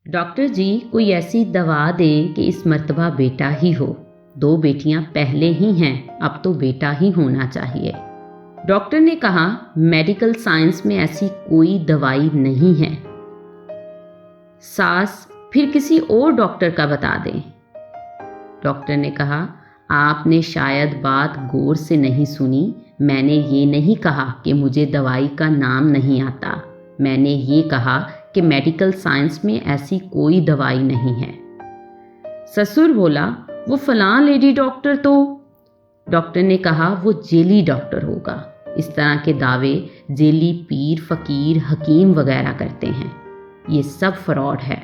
Doctor جی کوئی ایسی دوا دیں کہ اس مرتبہ بیٹا ہی ہو، 2 بیٹیاں پہلے ہی ہیں، اب تو بیٹا ہی ہونا چاہیے۔ ڈاکٹر نے کہا میڈیکل سائنس میں ایسی کوئی دوائی نہیں ہے، ساس پھر کسی اور ڈاکٹر کا بتا دیں۔ ڈاکٹر نے کہا آپ نے شاید بات غور سے نہیں سنی، میں نے یہ نہیں کہا کہ مجھے دوائی کا نام نہیں آتا، میں نے یہ کہا کہ میڈیکل سائنس میں ایسی کوئی دوائی نہیں ہے۔ سسر بولا وہ فلاں لیڈی ڈاکٹر تو۔ ڈاکٹر نے کہا وہ جیلی ڈاکٹر ہوگا، اس طرح کے دعوے جیلی پیر فقیر حکیم وغیرہ کرتے ہیں، یہ سب فراڈ ہے۔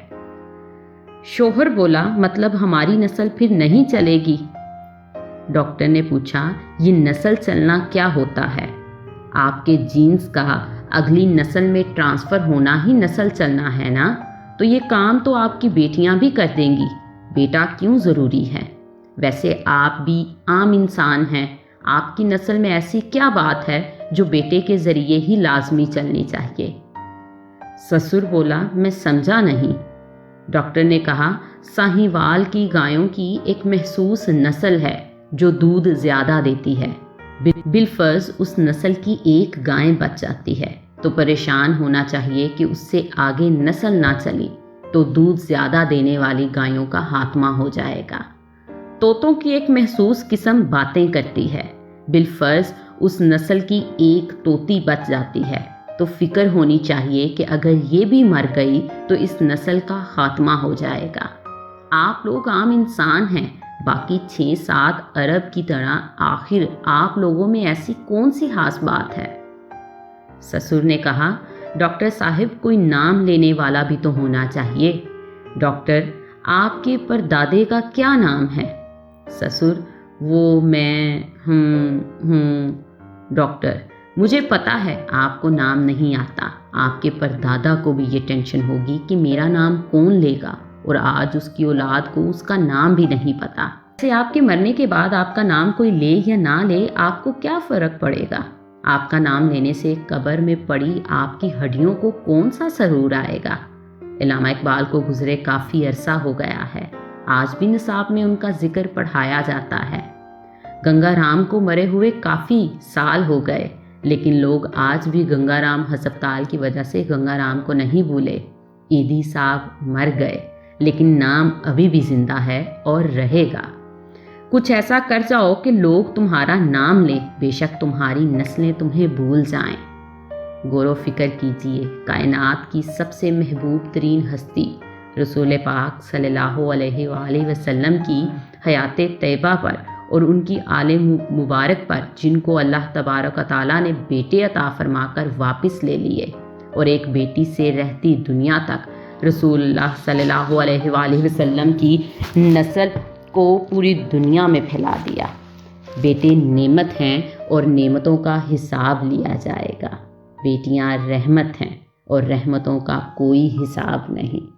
شوہر بولا مطلب ہماری نسل پھر نہیں چلے گی؟ ڈاکٹر نے پوچھا یہ نسل چلنا کیا ہوتا ہے؟ آپ کے جینز کا اگلی نسل میں ٹرانسفر ہونا ہی نسل چلنا ہے نا، تو یہ کام تو آپ کی بیٹیاں بھی کر دیں گی، بیٹا کیوں ضروری ہے؟ ویسے آپ بھی عام انسان ہیں، آپ کی نسل میں ایسی کیا بات ہے جو بیٹے کے ذریعے ہی لازمی چلنی چاہیے؟ سسر بولا میں سمجھا نہیں۔ ڈاکٹر نے کہا ساہیوال کی گایوں کی ایک مخصوص نسل ہے جو دودھ زیادہ دیتی ہے، بالفرض اس نسل کی ایک گائے بچ جاتی ہے تو پریشان ہونا چاہیے کہ اس سے آگے نسل نہ چلی تو دودھ زیادہ دینے والی گایوں کا خاتمہ ہو جائے گا۔ طوطوں کی ایک مخصوص قسم باتیں کرتی ہے، بالفرض اس نسل کی ایک طوطی بچ جاتی ہے تو فکر ہونی چاہیے کہ اگر یہ بھی مر گئی تو اس نسل کا خاتمہ ہو جائے گا۔ آپ لوگ عام انسان ہیں، باقی 6-7 ارب کی طرح، آخر آپ لوگوں میں ایسی کون سی خاص بات ہے؟ سسر نے کہا ڈاکٹر صاحب کوئی نام لینے والا بھی تو ہونا چاہیے۔ ڈاکٹر آپ کے پردادے کا کیا نام ہے؟ سسر وہ میں ڈاکٹر مجھے پتا ہے آپ کو نام نہیں آتا، آپ کے پردادا کو بھی یہ ٹینشن ہوگی کہ میرا نام کون لے گا، اور آج اس کی اولاد کو اس کا نام بھی نہیں پتا۔ سے آپ کے مرنے کے بعد آپ کا نام کوئی لے یا نہ لے آپ کو کیا فرق پڑے گا؟ آپ کا نام لینے سے قبر میں پڑی آپ کی ہڈیوں کو کون سا سرور آئے گا؟ علامہ اقبال کو گزرے کافی عرصہ ہو گیا ہے، آج بھی نصاب میں ان کا ذکر پڑھایا جاتا ہے۔ گنگا رام کو مرے ہوئے کافی سال ہو گئے، لیکن لوگ آج بھی گنگا رام ہسپتال کی وجہ سے گنگا رام کو نہیں بھولے۔ ایدھی صاحب مر گئے لیکن نام ابھی بھی زندہ ہے اور رہے گا۔ کچھ ایسا کر جاؤ کہ لوگ تمہارا نام لیں، بے شک تمہاری نسلیں تمہیں بھول جائیں۔ غور و فکر کیجئے، کائنات کی سب سے محبوب ترین ہستی رسول پاک صلی اللہ علیہ وآلہ وسلم کی حیات طیبہ پر اور ان کی آل مبارک پر، جن کو اللہ تبارک و تعالیٰ نے بیٹے عطا فرما کر واپس لے لیے اور ایک بیٹی سے رہتی دنیا تک رسول اللہ صلی اللہ علیہ وآلہ وسلم کی نسل کو پوری دنیا میں پھیلا دیا۔ بیٹے نعمت ہیں اور نعمتوں کا حساب لیا جائے گا، بیٹیاں رحمت ہیں اور رحمتوں کا کوئی حساب نہیں۔